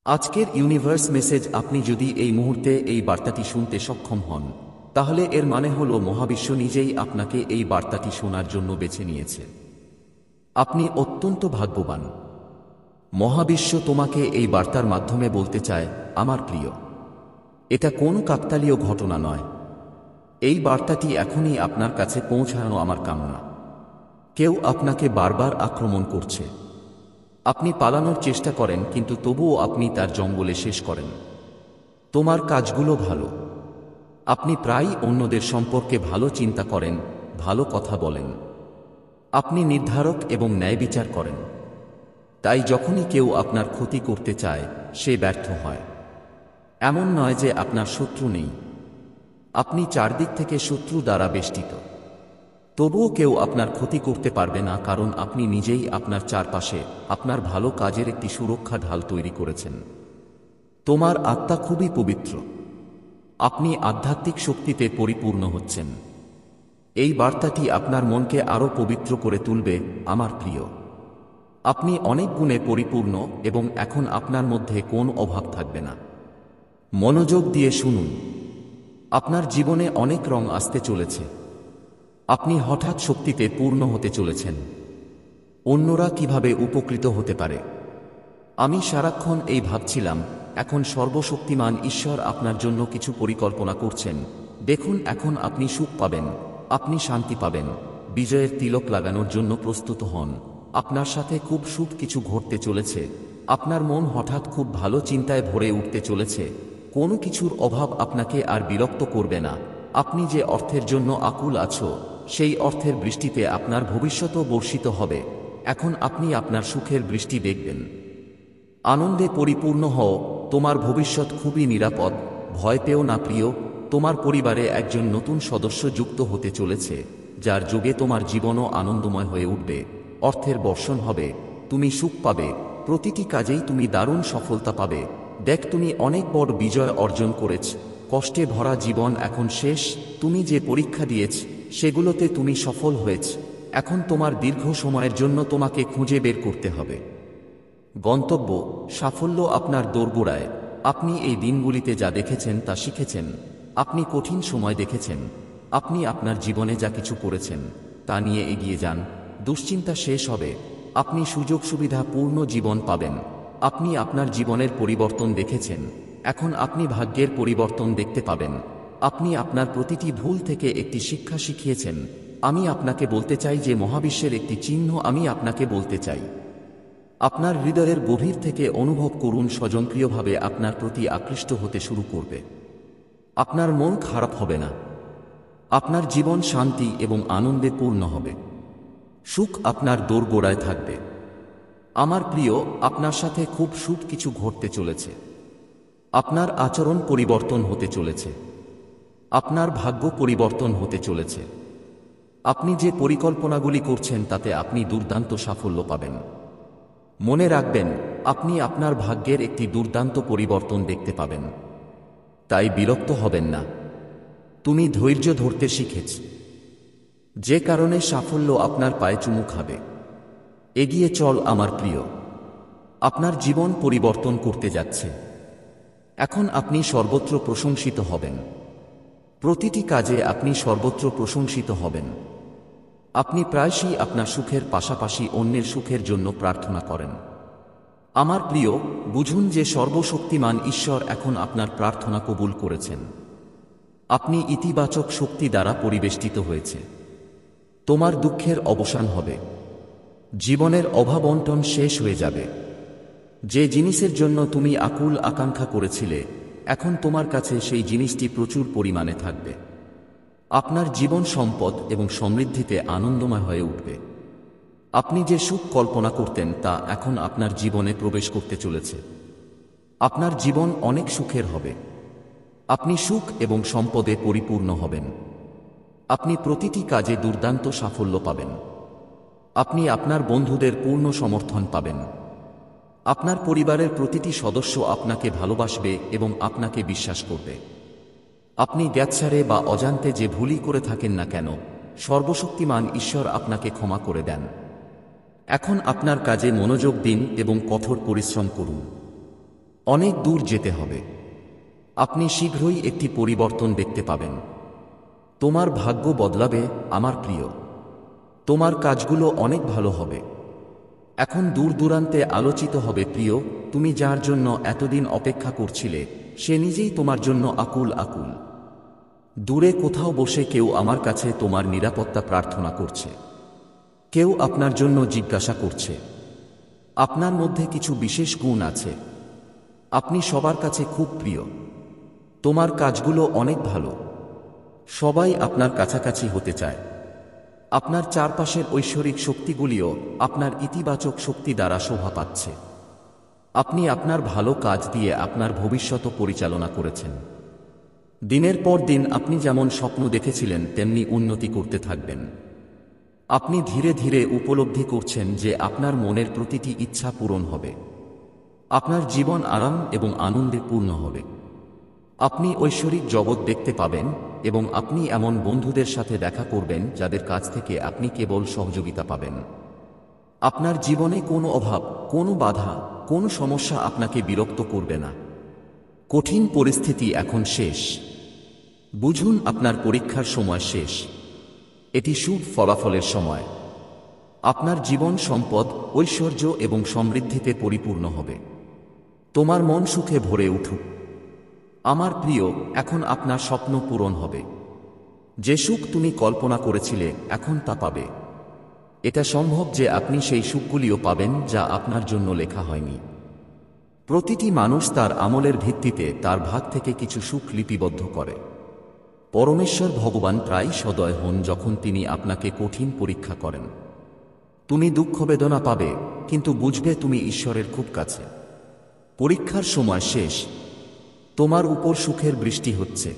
আজকের universe message, আপনি যদি এই মুহূর্তে এই বার্তাটি শুনতে সক্ষম হন, তাহলে এর মানে হলো মহাবিশ্ব নিজেই আপনাকে এই বার্তাটি শোনার জন্য বেছে নিয়েছে। আপনি অত্যন্ত ভাগ্যবান। মহাবিশ্ব তোমাকে এই বার্তার মাধ্যমে বলতে চায়, আমার প্রিয়, এটা কোনো কাকতালীয় ঘটনা নয়। এই বার্তাটি এখনই আপনার কাছে পৌঁছানো আমার কামনা। কেউ আপনাকে বারবার আক্রমণ করছে। আপনি পালানোর চেষ্টা করেন, কিন্তু তবুও আপনি তার জঙ্গলে শেষ করেন। তোমার কাজগুলো ভালো। আপনি প্রায়ই অন্যদের সম্পর্কে ভালো চিন্তা করেন, ভালো কথা বলেন। আপনি নির্ধারক এবং ন্যায় বিচার করেন। তাই যখনই কেউ আপনার ক্ষতি করতে চায়, সে ব্যর্থ হয়। এমন নয় যে আপনার শত্রু নেই। আপনি চারদিক থেকে শত্রু দ্বারা বেষ্টিত। তবুও কেউ আপনার ক্ষতি করতে পারবে না, কারণ আপনি নিজেই আপনার চারপাশে আপনার ভালো কাজের একটি সুরক্ষা ঢাল তৈরি করেছেন। তোমার আত্মা খুবই পবিত্র। আপনি আধ্যাত্মিক শক্তিতে পরিপূর্ণ হচ্ছেন। এই বার্তাটি আপনার মনকে আরও পবিত্র করে তুলবে, আমার প্রিয়। আপনি অনেক গুণে পরিপূর্ণ এবং এখন আপনার মধ্যে কোনো অভাব থাকবে না। মনোযোগ দিয়ে শুনুন। আপনার জীবনে অনেক রং আসতে চলেছে। আপনি হঠাৎ শক্তিতে পূর্ণ হতে চলেছেন। অন্যরা কিভাবে উপকৃত হতে পারে, আমি সারাক্ষণ এই ভাবছিলাম। এখন সর্বশক্তিমান ঈশ্বর আপনার জন্য কিছু পরিকল্পনা করছেন। দেখুন, এখন আপনি সুখ পাবেন, আপনি শান্তি পাবেন, বিজয়ের তিলক লাগানোর জন্য প্রস্তুত হন। আপনার সাথে খুব সুখ কিছু ঘটতে চলেছে। আপনার মন হঠাৎ খুব ভালো চিন্তায় ভরে উঠতে চলেছে। কোনো কিছুর অভাব আপনাকে আর বিরক্ত করবে না। আপনি যে অর্থের জন্য আকুল আছো, সেই অর্থের বৃষ্টিতে আপনার ভবিষ্যতও বর্ষিত হবে। এখন আপনি আপনার সুখের বৃষ্টি দেখবেন। আনন্দে পরিপূর্ণ হও। তোমার ভবিষ্যৎ খুবই নিরাপদ। ভয় পেও না প্রিয়। তোমার পরিবারে একজন নতুন সদস্য যুক্ত হতে চলেছে, যার যোগে তোমার জীবনও আনন্দময় হয়ে উঠবে। অর্থের বর্ষণ হবে। তুমি সুখ পাবে। প্রতিটি কাজেই তুমি দারুণ সফলতা পাবে। দেখ, তুমি অনেক বড় বিজয় অর্জন করেছ। কষ্টে ভরা জীবন এখন শেষ। তুমি যে পরীক্ষা দিয়েছ, সেগুলোতে তুমি সফল হয়েছ। এখন তোমার দীর্ঘ সময়ের জন্য তোমাকে খুঁজে বের করতে হবে। গন্তব্য, সাফল্য আপনার দোরগোড়ায়। আপনি এই দিনগুলিতে যা দেখেছেন তা শিখেছেন। আপনি কঠিন সময় দেখেছেন। আপনি আপনার জীবনে যা কিছু করেছেন তা নিয়ে এগিয়ে যান। দুশ্চিন্তা শেষ হবে। আপনি সুযোগ সুবিধা পূর্ণ জীবন পাবেন। আপনি আপনার জীবনের পরিবর্তন দেখেছেন। এখন আপনি ভাগ্যের পরিবর্তন দেখতে পাবেন। আপনি আপনার প্রতিটি ভুল থেকে একটি শিক্ষা শিখিয়েছেন। আমি আপনাকে বলতে চাই যে মহাবিশ্বের একটি চিহ্ন আমি আপনাকে বলতে চাই। আপনার হৃদয়ের গভীর থেকে অনুভব করুন, স্বজনপ্রিয়ভাবে আপনার প্রতি আকৃষ্ট হতে শুরু করবে। আপনার মন খারাপ হবে না। আপনার জীবন শান্তি এবং আনন্দে পূর্ণ হবে। সুখ আপনার দোরগোড়ায় থাকবে। আমার প্রিয়, আপনার সাথে খুব সুখ কিছু ঘটতে চলেছে। আপনার আচরণ পরিবর্তন হতে চলেছে। আপনার ভাগ্য পরিবর্তন হতে চলেছে। আপনি যে পরিকল্পনাগুলি করছেন তাতে আপনি দুর্দান্ত সাফল্য পাবেন। মনে রাখবেন, আপনি আপনার ভাগ্যের একটি দুর্দান্ত পরিবর্তন দেখতে পাবেন। তাই বিরক্ত হবেন না। তুমি ধৈর্য ধরতে শিখেছ, যে কারণে সাফল্য আপনার পায়ে চুমু খাবে। এগিয়ে চল আমার প্রিয়। আপনার জীবন পরিবর্তন করতে যাচ্ছে। এখন আপনি সর্বত্র প্রশংসিত হবেন। প্রতিটি কাজে আপনি সর্বত্র প্রশংসিত হবেন। আপনি প্রায়শই আপনার সুখের পাশাপাশি অন্যের সুখের জন্য প্রার্থনা করেন। আমার প্রিয়, বুঝুন যে সর্বশক্তিমান ঈশ্বর এখন আপনার প্রার্থনা কবুল করেছেন। আপনি ইতিবাচক শক্তি দ্বারা পরিবেষ্টিত হয়েছে। তোমার দুঃখের অবসান হবে। জীবনের অভাবন্টন শেষ হয়ে যাবে। যে জিনিসের জন্য তুমি আকুল আকাঙ্ক্ষা করেছিলে, এখন তোমার কাছে সেই জিনিসটি প্রচুর পরিমাণে থাকবে। আপনার জীবন সম্পদ এবং সমৃদ্ধিতে আনন্দময় হয়ে উঠবে। আপনি যে সুখ কল্পনা করতেন তা এখন আপনার জীবনে প্রবেশ করতে চলেছে। আপনার জীবন অনেক সুখের হবে। আপনি সুখ এবং সম্পদে পরিপূর্ণ হবেন। আপনি প্রতিটি কাজে দুর্দান্ত সাফল্য পাবেন। আপনি আপনার বন্ধুদের পূর্ণ সমর্থন পাবেন। আপনার পরিবারের প্রতিটি সদস্য আপনাকে ভালোবাসবে এবং আপনাকে বিশ্বাস করবে। আপনি জ্ঞাতসারে বা অজান্তে যে ভুলই করে থাকেন না কেন, সর্বশক্তিমান ঈশ্বর আপনাকে ক্ষমা করে দেন। এখন আপনার কাজে মনোযোগ দিন এবং কঠোর পরিশ্রম করুন। অনেক দূর যেতে হবে। আপনি শীঘ্রই একটি পরিবর্তন দেখতে পাবেন। তোমার ভাগ্য বদলাবে আমার প্রিয়। তোমার কাজগুলো অনেক ভালো হবে। এখন দূর দূরান্তে আলোচিত হবে প্রিয়, তুমি যার জন্য এতদিন অপেক্ষা করছিলে সে নিজেই তোমার জন্য আকুল আকুল। দূরে কোথাও বসে কেউ আমার কাছে তোমার নিরাপত্তা প্রার্থনা করছে। কেউ আপনার জন্য জিজ্ঞাসা করছে। আপনার মধ্যে কিছু বিশেষ গুণ আছে। আপনি সবার কাছে খুব প্রিয়। তোমার কাজগুলো অনেক ভালো। সবাই আপনার কাছাকাছি হতে চায়। আপনার চারপাশের ঐশ্বরিক শক্তিগুলিও আপনার ইতিবাচক শক্তি দ্বারা শোভা পাচ্ছে। আপনি আপনার ভালো কাজ দিয়ে আপনার ভবিষ্যৎ পরিচালনা করেছেন। দিনের পর দিন আপনি যেমন স্বপ্ন দেখেছিলেন তেমনি উন্নতি করতে থাকবেন। আপনি ধীরে ধীরে উপলব্ধি করছেন যে আপনার মনের প্রতিটি ইচ্ছা পূরণ হবে। আপনার জীবন আরাম এবং আনন্দে পূর্ণ হবে। আপনি ঐশ্বরিক জগৎ দেখতে পাবেন এবং আপনি এমন বন্ধুদের সাথে দেখা করবেন যাদের কাছ থেকে আপনি কেবল সহযোগিতা পাবেন। আপনার জীবনে কোনো অভাব, কোনো বাধা, কোনো সমস্যা আপনাকে বিরক্ত করবে না। কঠিন পরিস্থিতি এখন শেষ। বুঝুন আপনার পরীক্ষার সময় শেষ। এটি শুভ ফলাফলের সময়। আপনার জীবন সম্পদ, ঐশ্বর্য এবং সমৃদ্ধিতে পরিপূর্ণ হবে। তোমার মন সুখে ভরে উঠুক। আমার প্রিয়, এখন আপনার স্বপ্ন পূরণ হবে। যে সুখ তুমি কল্পনা করেছিলে এখন তা পাবে। এটা সম্ভব যে আপনি সেই সুখগুলিও পাবেন যা আপনার জন্য লেখা হয়নি। প্রতিটি মানুষ তার আমলের ভিত্তিতে তার ভাগ থেকে কিছু সুখ লিপিবদ্ধ করে। পরমেশ্বর ভগবান প্রায় সদয় হন যখন তিনি আপনাকে কঠিন পরীক্ষা করেন। তুমি দুঃখ বেদনা পাবে, কিন্তু বুঝবে তুমি ঈশ্বরের খুব কাছে। পরীক্ষার সময় শেষ। তোমার উপর সুখের বৃষ্টি হচ্ছে।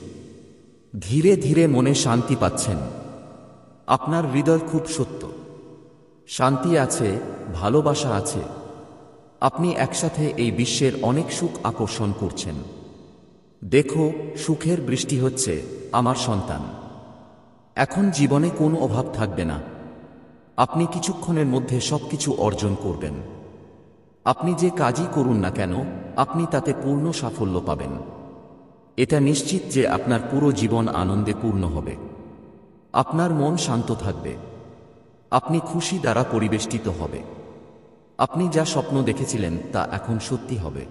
ধীরে ধীরে মনে শান্তি পাচ্ছেন। আপনার হৃদয় খুব সত্য। শান্তি আছে, ভালোবাসা আছে। আপনি একসাথে এই বিশ্বের অনেক সুখ আকর্ষণ করছেন। দেখো, সুখের বৃষ্টি হচ্ছে আমার সন্তান। এখন জীবনে কোনো অভাব থাকবে না। আপনি কিছুক্ষণের মধ্যে সবকিছু অর্জন করবেন। আপনি যে কাজই করুন না কেন, আপনি তাতে পূর্ণ সাফল্য পাবেন। এটা নিশ্চিত যে আপনার পুরো জীবন আনন্দে পূর্ণ হবে। আপনার মন শান্ত থাকবে। আপনি খুশি দ্বারা পরিবেষ্টিত হবে। আপনি যা স্বপ্ন দেখেছিলেন তা এখন সত্যি হবে।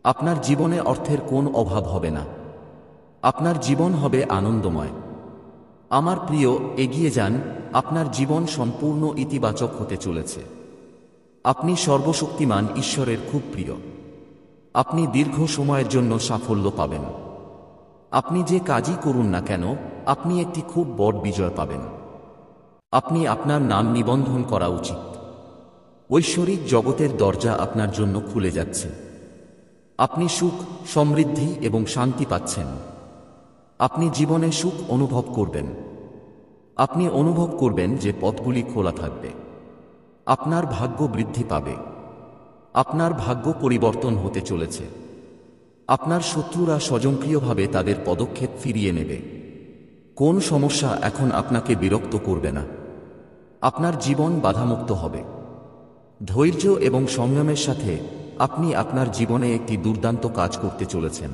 আপনার জীবনে অর্থের কোন অভাব হবে না। আপনার জীবন হবে আনন্দময়। আমার প্রিয়, এগিয়ে যান। আপনার জীবন সম্পূর্ণ ইতিবাচক হতে চলেছে। আপনি সর্বশক্তিমান ঈশ্বরের খুব প্রিয়। আপনি দীর্ঘ সময়ের জন্য সাফল্য পাবেন। আপনি যে কাজই করুন না কেন, আপনি একটি খুব বড় বিজয় পাবেন। আপনি আপনার নাম নিবন্ধন করা উচিত। ঐশ্বরিক জগতের দরজা আপনার জন্য খুলে যাচ্ছে। আপনি সুখ, সমৃদ্ধি এবং শান্তি পাচ্ছেন। আপনি জীবনে সুখ অনুভব করবেন। আপনি অনুভব করবেন যে পথগুলি খোলা থাকবে। আপনার ভাগ্য বৃদ্ধি পাবে। আপনার ভাগ্য পরিবর্তন হতে চলেছে। আপনার শত্রুরা স্বয়ংক্রিয়ভাবে তাদের পদক্ষেপ ফিরিয়ে নেবে। কোন সমস্যা এখন আপনাকে বিরক্ত করবে না। আপনার জীবন বাধামুক্ত হবে। ধৈর্য এবং সংযমের সাথে আপনি আপনার জীবনে একটি দুর্দান্ত কাজ করতে চলেছেন।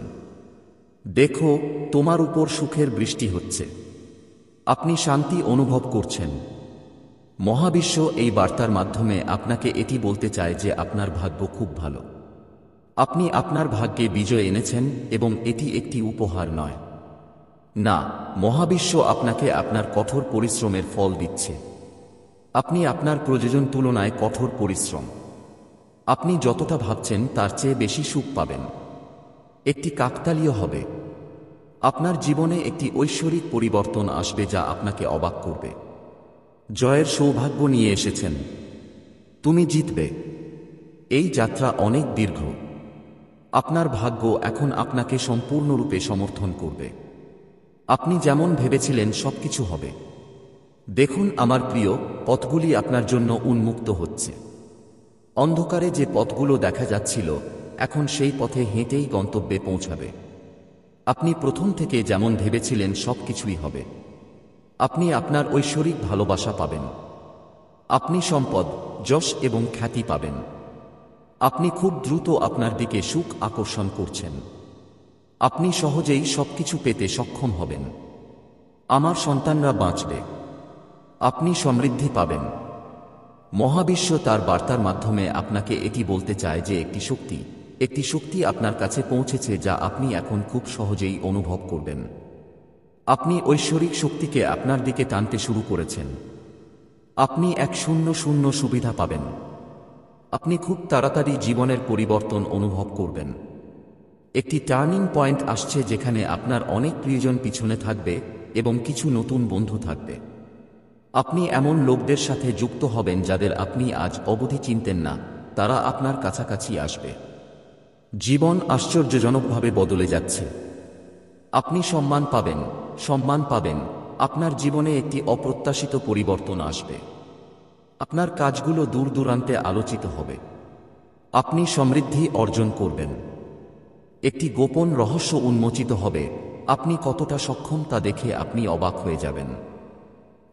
দেখো, তোমার উপর সুখের বৃষ্টি হচ্ছে। আপনি শান্তি অনুভব করছেন। মহাবিশ্ব এই বার্তার মাধ্যমে আপনাকে এটি বলতে চায় যে আপনার ভাগ্য খুব ভালো। আপনি আপনার ভাগ্যে বিজয় এনেছেন এবং এটি একটি উপহার নয়। না, মহাবিশ্ব আপনাকে আপনার কঠোর পরিশ্রমের ফল দিচ্ছে। আপনি আপনার প্রয়োজন তুলনায় কঠোর পরিশ্রম। আপনি যতটা ভাবছেন তার চেয়ে বেশি সুখ পাবেন। একটি কাকতালীয় হবে। আপনার জীবনে একটি ঐশ্বরিক পরিবর্তন আসবে যা আপনাকে অবাক করবে। জয়ের সৌভাগ্য নিয়ে এসেছেন। তুমি জিতবে। এই যাত্রা অনেক দীর্ঘ। আপনার ভাগ্য এখন আপনাকে সম্পূর্ণরূপে সমর্থন করবে। আপনি যেমন ভেবেছিলেন সবকিছু হবে। দেখুন আমার প্রিয়, পথগুলি আপনার জন্য উন্মুক্ত হচ্ছে। অন্ধকারে যে পথগুলো দেখা যাচ্ছিল এখন সেই পথে হেঁটেই গন্তব্যে পৌঁছাবে। আপনি প্রথম থেকে যেমন ভেবেছিলেন সবকিছুই হবে। আপনি আপনার ঐশ্বরিক ভালোবাসা পাবেন। আপনি সম্পদ, যশ এবং খ্যাতি পাবেন। আপনি খুব দ্রুত আপনার দিকে সুখ আকর্ষণ করছেন। আপনি সহজেই সবকিছু পেতে সক্ষম হবেন। আমার সন্তানরা বাঁচবে। আপনি সমৃদ্ধি পাবেন। মহাবিশ্ব তার বার্তার মাধ্যমে আপনাকে এটি বলতে চায় যে একটি শক্তি আপনার কাছে পৌঁছেছে যা আপনি এখন খুব সহজেই অনুভব করবেন। আপনি ঐশ্বরিক শক্তিকে আপনার দিকে টানতে শুরু করেছেন। আপনি এক শূন্য শূন্য সুবিধা পাবেন। আপনি খুব তাড়াতাড়ি জীবনের পরিবর্তন অনুভব করবেন। একটি টার্নিং পয়েন্ট আসছে যেখানে আপনার অনেক প্রিয়জন পিছনে থাকবে এবং কিছু নতুন বন্ধু থাকবে। আপনি এমন লোকদের সাথে যুক্ত হবেন যাদের আপনি আজ অবধি চিনতেন না, তারা আপনার কাছাকাছি আসবে। জীবন আশ্চর্যজনকভাবে বদলে যাচ্ছে। আপনি সম্মান পাবেন। আপনার জীবনে একটি অপ্রত্যাশিত পরিবর্তন আসবে। আপনার কাজগুলো দূর দূরান্তে আলোচিত হবে। আপনি সমৃদ্ধি অর্জন করবেন। একটি গোপন রহস্য উন্মোচিত হবে। আপনি কতটা সক্ষম তা দেখে আপনি অবাক হয়ে যাবেন।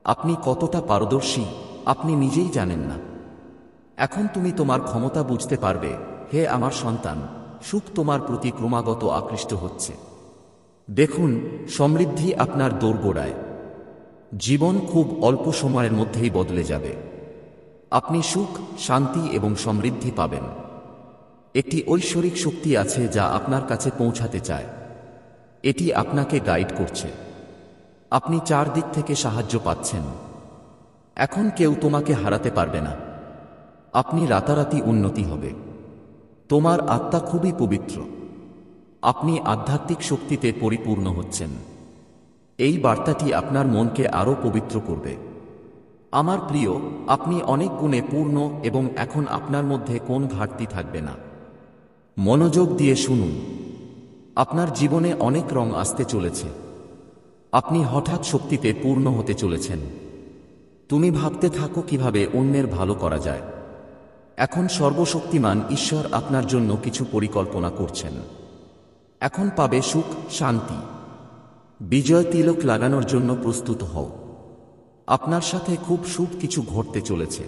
আপনি কতটা পারদর্শী আপনি নিজেই জানেন না। এখন তুমি তোমার ক্ষমতা বুঝতে পারবে। হে আমার সন্তান, সুখ তোমার প্রতি ক্রমাগত আকৃষ্ট হচ্ছে। দেখুন, সমৃদ্ধি আপনার দোরগোড়ায়। জীবন খুব অল্প সময়ের মধ্যেই বদলে যাবে। আপনি সুখ, শান্তি এবং সমৃদ্ধি পাবেন। একটি ঐশ্বরিক শক্তি আছে যা আপনার কাছে পৌঁছাতে চায়। এটি আপনাকে গাইড করছে। আপনি চারদিক থেকে সাহায্য পাচ্ছেন। এখন কেউ তোমাকে হারাতে পারবে না। আপনি রাতারাতি উন্নতি হবে। তোমার আত্মা খুবই পবিত্র। আপনি আধ্যাত্মিক শক্তিতে পরিপূর্ণ হচ্ছেন। এই বার্তাটি আপনার মনকে আরও পবিত্র করবে। আমার প্রিয়, আপনি অনেক গুণে পূর্ণ এবং এখন আপনার মধ্যে কোনো ঘাটতি থাকবে না। মনোযোগ দিয়ে শুনুন। আপনার জীবনে অনেক রং আসতে চলেছে। আপনি হঠাৎ শক্তিতে পূর্ণ হতে চলেছেন। তুমি ভাবতে থাকো কিভাবে অন্যের ভালো করা যায়। এখন সর্বশক্তিমান ঈশ্বর আপনার জন্য কিছু পরিকল্পনা করছেন। এখন পাবে সুখ, শান্তি। বিজয় তিলক লাগানোর জন্য প্রস্তুত হও। আপনার সাথে খুব শুভ কিছু ঘটতে চলেছে।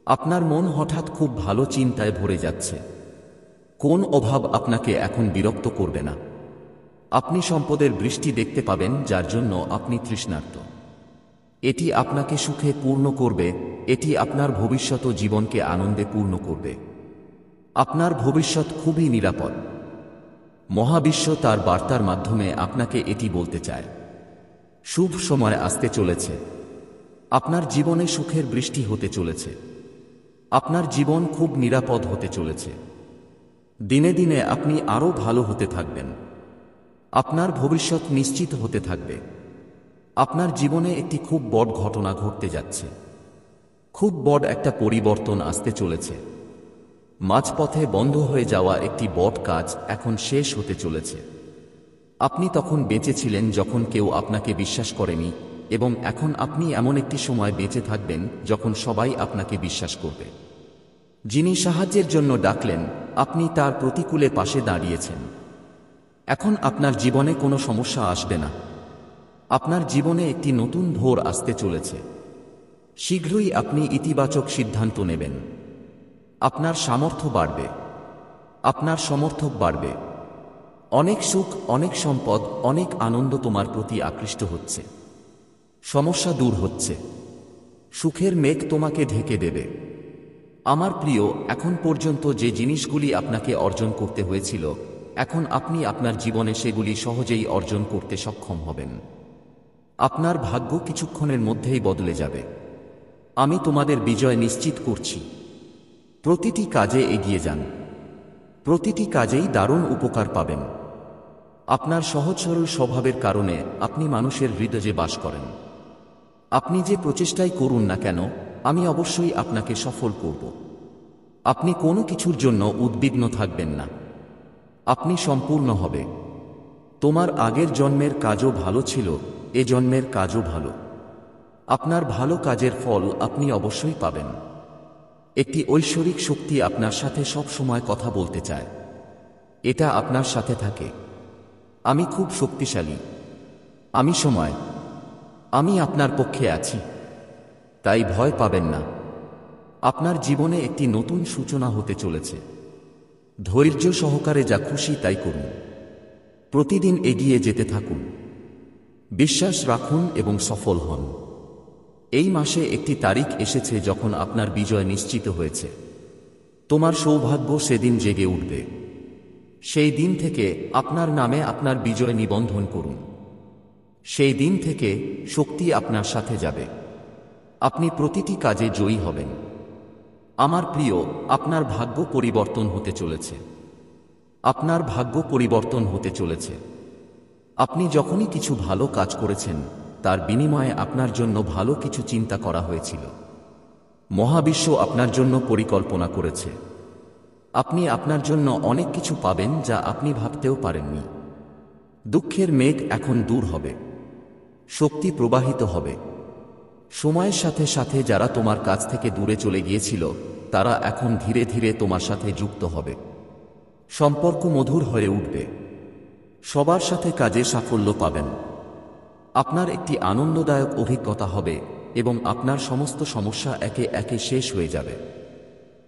আপনার মন হঠাৎ খুব ভালো চিন্তায় ভরে যাচ্ছে। কোন অভাব আপনাকে এখন বিরক্ত করবে না। আপনি সম্পদের বৃষ্টি দেখতে পাবেন যার জন্য আপনি তৃষ্ণার্ত। এটি আপনাকে সুখে পূর্ণ করবে। এটি আপনার ভবিষ্যৎ জীবনকে আনন্দে পূর্ণ করবে। আপনার ভবিষ্যৎ খুবই নিরাপদ। মহাবিশ্ব তার বার্তার মাধ্যমে আপনাকে এটি বলতে চায়। শুভ সময় আসতে চলেছে। আপনার জীবনে সুখের বৃষ্টি হতে চলেছে। আপনার জীবন খুব নিরাপদ হতে চলেছে। দিনে দিনে আপনি আরও ভালো হতে থাকবেন। আপনার ভবিষ্যৎ নিশ্চিত হতে থাকবে। আপনার জীবনে একটি খুব বড় ঘটনা ঘটতে যাচ্ছে। খুব বড় একটা পরিবর্তন আসতে চলেছে। মাঝপথে বন্ধ হয়ে যাওয়া একটি বড় কাজ এখন শেষ হতে চলেছে। আপনি তখন বেঁচে ছিলেন যখন কেউ আপনাকে বিশ্বাস করেনি, এবং এখন আপনি এমন একটি সময় বেঁচে থাকবেন যখন সবাই আপনাকে বিশ্বাস করবে। যিনি সাহায্যের জন্য ডাকলেন, আপনি তার প্রতিকূলে পাশে দাঁড়িয়েছেন। এখন আপনার জীবনে কোনো সমস্যা আসবে না। আপনার জীবনে একটি নতুন ভোর আসতে চলেছে। শীঘ্রই আপনি ইতিবাচক সিদ্ধান্ত নেবেন। আপনার সামর্থ্য বাড়বে। আপনার সমর্থক বাড়বে। অনেক সুখ, অনেক সম্পদ, অনেক আনন্দ তোমার প্রতি আকৃষ্ট হচ্ছে। সমস্যা দূর হচ্ছে। সুখের মেঘ তোমাকে ঢেকে দেবে। আমার প্রিয়, এখন পর্যন্ত যে জিনিসগুলি আপনাকে অর্জন করতে হয়েছিল, এখন আপনি আপনার জীবনে সেগুলি সহজেই অর্জন করতে সক্ষম হবেন। আপনার ভাগ্য কিছুক্ষণের মধ্যেই বদলে যাবে। আমি তোমাদের বিজয় নিশ্চিত করছি। প্রতিটি কাজে এগিয়ে যান। প্রতিটি কাজেই দারুণ উপকার পাবেন। আপনার সহজ সরল স্বভাবের কারণে আপনি মানুষের হৃদয়ে বাস করেন। আপনি যে প্রচেষ্টাই করুন না কেন, আমি অবশ্যই আপনাকে সফল করব। আপনি কোনো কিছুর জন্য উদ্বিগ্ন থাকবেন না। আপনি সম্পূর্ণ হবে। তোমার আগের জন্মের কাজও ভালো ছিল, এ জন্মের কাজও ভালো। আপনার ভালো কাজের ফল আপনি অবশ্যই পাবেন। একটি ঐশ্বরিক শক্তি আপনার সাথে সব সময় কথা বলতে চায়। এটা আপনার সাথে থাকে। আমি খুব শক্তিশালী। আমি আপনার পক্ষে আছি। তাই ভয় পাবেন না। আপনার জীবনে একটি নতুন সূচনা হতে চলেছে। ধৈর্য সহকারে যা খুশি তাই করুন। প্রতিদিন এগিয়ে যেতে থাকুন। বিশ্বাস রাখুন এবং সফল হন। এই মাসে একটি তারিখ এসেছে যখন আপনার বিজয় নিশ্চিত হয়েছে। তোমার সৌভাগ্য সেদিন জেগে উঠবে। সেই দিন থেকে আপনার নামে আপনার বিজয় নিবন্ধন করুন। সেই দিন থেকে শক্তি আপনার সাথে যাবে। আপনি প্রতিটি কাজে জয়ী হবেন। আমার প্রিয়, আপনার ভাগ্য পরিবর্তন হতে চলেছে। আপনার ভাগ্য পরিবর্তন হতে চলেছে। আপনি যখনই কিছু ভালো কাজ করেছেন, তার বিনিময়ে আপনার জন্য ভালো কিছু চিন্তা করা হয়েছিল। মহাবিশ্ব আপনার জন্য পরিকল্পনা করেছে। আপনি আপনার জন্য অনেক কিছু পাবেন যা আপনি ভাবতেও পারেননি। দুঃখের মেঘ এখন দূর হবে। শক্তি প্রবাহিত হবে। সময়ের সাথে সাথে যারা তোমার কাছ থেকে দূরে চলে গিয়েছিল, তারা এখন ধীরে ধীরে তোমার সাথে যুক্ত হবে। সম্পর্ক মধুর হয়ে উঠবে। সবার সাথে কাজে সাফল্য পাবেন। আপনার একটি আনন্দদায়ক অভিজ্ঞতা হবে এবং আপনার সমস্ত সমস্যা একে একে শেষ হয়ে যাবে।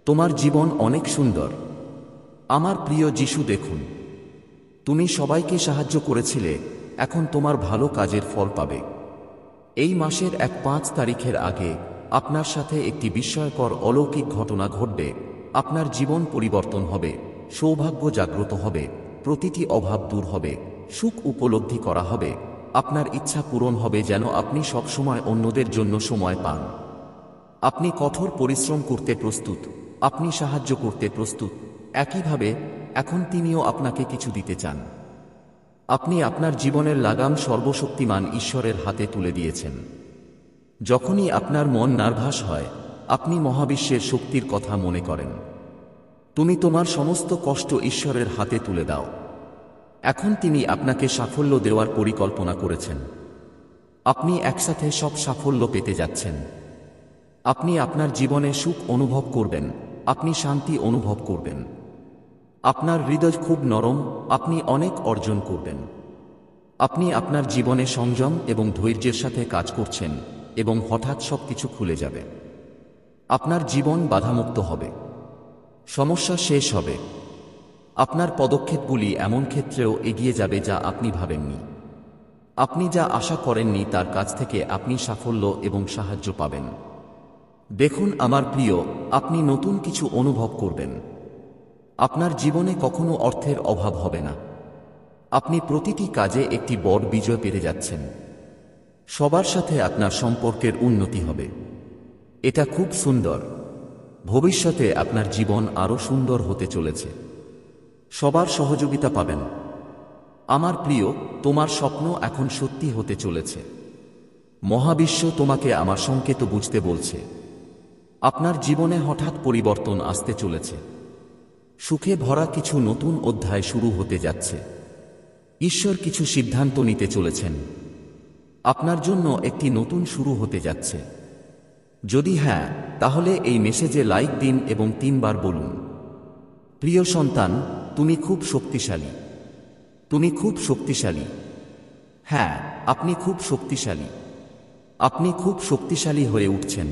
তোমার জীবন অনেক সুন্দর। আমার প্রিয় যিশু, দেখুন, তুমি সবাইকে সাহায্য করেছিলে, এখন তোমার ভালো কাজের ফল পাবে। এই মাসের 5 তারিখের আগে আপনার সাথে একটি বিস্ময়কর অলৌকিক ঘটনা ঘটবে। আপনার জীবন পরিবর্তন হবে, সৌভাগ্য জাগ্রত হবে, প্রতিটি অভাব দূর হবে, সুখ উপলব্ধি করা হবে, আপনার ইচ্ছা পূরণ হবে যেন আপনি সবসময় অন্যদের জন্য সময় পান। আপনি কঠোর পরিশ্রম করতে প্রস্তুত, আপনি সাহায্য করতে প্রস্তুত। একইভাবে এখন তিনিও আপনাকে কিছু দিতে চান। আপনি আপনার জীবনের লাগাম সর্বশক্তিমান ঈশ্বরের হাতে তুলে দিয়েছেন। যখনই আপনার মন নার্ভাস হয়, আপনি মহাবিশ্বের শক্তির কথা মনে করেন। তুমি তোমার সমস্ত কষ্ট ঈশ্বরের হাতে তুলে দাও। এখন তিনি আপনাকে সাফল্য দেওয়ার পরিকল্পনা করেছেন। আপনি একসাথে সব সাফল্য পেতে যাচ্ছেন। আপনি আপনার জীবনে সুখ অনুভব করবেন, আপনি শান্তি অনুভব করবেন। আপনার হৃদয় খুব নরম, আপনি অনেক অর্জন করবেন। আপনি আপনার জীবনে সংযম এবং ধৈর্যের সাথে কাজ করছেন এবং হঠাৎ সবকিছু খুলে যাবে। আপনার জীবন বাধামুক্ত হবে। সমস্যা শেষ হবে। আপনার পদক্ষেপগুলি এমন ক্ষেত্রেও এগিয়ে যাবে যা আপনি ভাবেননি। আপনি যা আশা করেননি তার কাছ থেকে আপনি সাফল্য এবং সাহায্য পাবেন। দেখুন আমার প্রিয়, আপনি নতুন কিছু অনুভব করবেন। আপনার জীবনে কখনো অর্থের অভাব হবে না। আপনি প্রতিটি কাজে একটি বড় বিজয় পেতে যাচ্ছেন। সবার সাথে আপনার সম্পর্কের উন্নতি হবে। এটা খুব সুন্দর। ভবিষ্যতে আপনার জীবন আরও সুন্দর হতে চলেছে। সবার সহযোগিতা পাবেন। আমার প্রিয়, তোমার স্বপ্ন এখন সত্যি হতে চলেছে। মহাবিশ্ব তোমাকে আমার সংকেত বুঝতে বলছে। আপনার জীবনে হঠাৎ পরিবর্তন আসতে চলেছে। সুখে ভরা কিছু নতুন অধ্যায় শুরু হতে যাচ্ছে। ঈশ্বর কিছু সিদ্ধান্ত নিতে চলেছেন। আপনার জন্য একটি নতুন শুরু হতে যাচ্ছে। যদি হ্যাঁ, তাহলে এই মেসেজে লাইক দিন এবং 3 বার বলুন, প্রিয় সন্তান, তুমি খুব শক্তিশালী। তুমি খুব শক্তিশালী। হ্যাঁ, আপনি খুব শক্তিশালী। আপনি খুব শক্তিশালী হয়ে উঠছেন।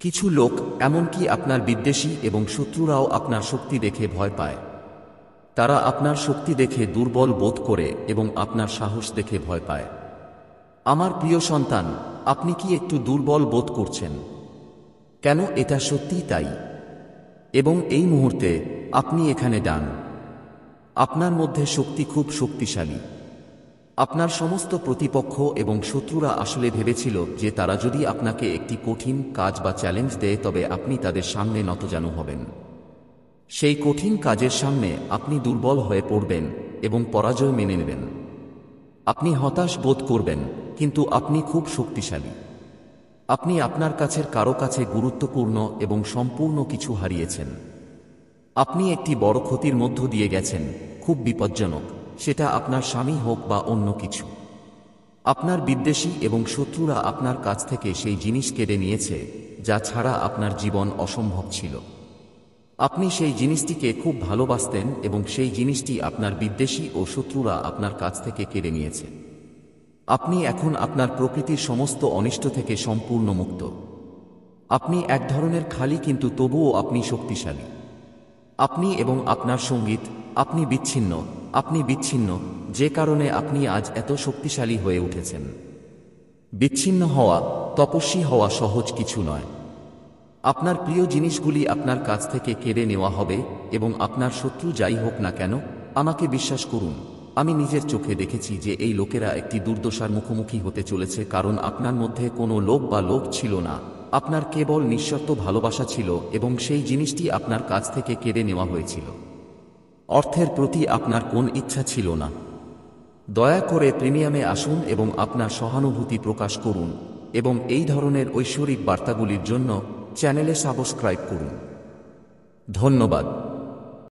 কিছু লোক, এমনকি আপনার বিদ্বেষী এবং শত্রুরাও আপনার শক্তি দেখে ভয় পায়। তারা আপনার শক্তি দেখে দুর্বল বোধ করে এবং আপনার সাহস দেখে ভয় পায়। আমার প্রিয় সন্তান, আপনি কি একটু দুর্বল বোধ করছেন? কেন? এটা সত্যিই তাই। এবং এই মুহূর্তে আপনি এখানে ডান। আপনার মধ্যে শক্তি খুব শক্তিশালী। আপনার সমস্ত প্রতিপক্ষ এবং শত্রুরা আসলে ভেবেছিল যে তারা যদি আপনাকে একটি কঠিন কাজ বা চ্যালেঞ্জ দেয় তবে আপনি তাদের সামনে নতজানু হবেন। সেই কঠিন কাজের সামনে আপনি দুর্বল হয়ে পড়বেন এবং পরাজয় মেনে নেবেন। আপনি হতাশ বোধ করবেন, কিন্তু আপনি খুব শক্তিশালী। আপনি আপনার কাছের কারো কাছে গুরুত্বপূর্ণ এবং সম্পূর্ণ কিছু হারিয়েছেন। আপনি একটি বড় ক্ষতির মধ্য দিয়ে গেছেন, খুব বিপজ্জনক, সেটা আপনার স্বামী হোক বা অন্য কিছু। আপনার বিদ্বেষী এবং শত্রুরা আপনার কাছ থেকে সেই জিনিস কেড়ে নিয়েছে যা ছাড়া আপনার জীবন অসম্ভব ছিল। আপনি সেই জিনিসটিকে খুব ভালোবাসতেন এবং সেই জিনিসটি আপনার বিদ্বেষী ও শত্রুরা আপনার কাছ থেকে কেড়ে নিয়েছে। আপনি এখন আপনার প্রকৃতির সমস্ত অনিষ্ট থেকে সম্পূর্ণ মুক্ত। আপনি এক ধরনের খালি, কিন্তু তবুও আপনি শক্তিশালী। আপনি এবং আপনার সঙ্গীত, আপনি বিচ্ছিন্ন, যে কারণে আপনি আজ এত শক্তিশালী হয়ে উঠেছেন। বিচ্ছিন্ন হওয়া, তপস্বী হওয়া সহজ কিছু নয়। আপনার প্রিয় জিনিসগুলি আপনার কাছ থেকে কেড়ে নেওয়া হবে, এবং আপনার শত্রু যাই হোক না কেন, আমাকে বিশ্বাস করুন, আমি নিজের চোখে দেখেছি যে এই লোকেরা একটি দুর্দশার মুখোমুখি হতে চলেছে, কারণ আপনার মধ্যে কোনো লোভ বা লোভ ছিল না, আপনার কেবল নিঃশর্ত ভালোবাসা ছিল, এবং সেই জিনিসটি আপনার কাছ থেকে কেড়ে নেওয়া হয়েছিল। অর্থের প্রতি আপনার কোন ইচ্ছা ছিল না। দয়া করে প্রিমিয়ামে আসুন এবং আপনার সহানুভূতি প্রকাশ করুন, এবং এই ধরনের ঐশ্বরিক বার্তাগুলির জন্য চ্যানেলে সাবস্ক্রাইব করুন। ধন্যবাদ।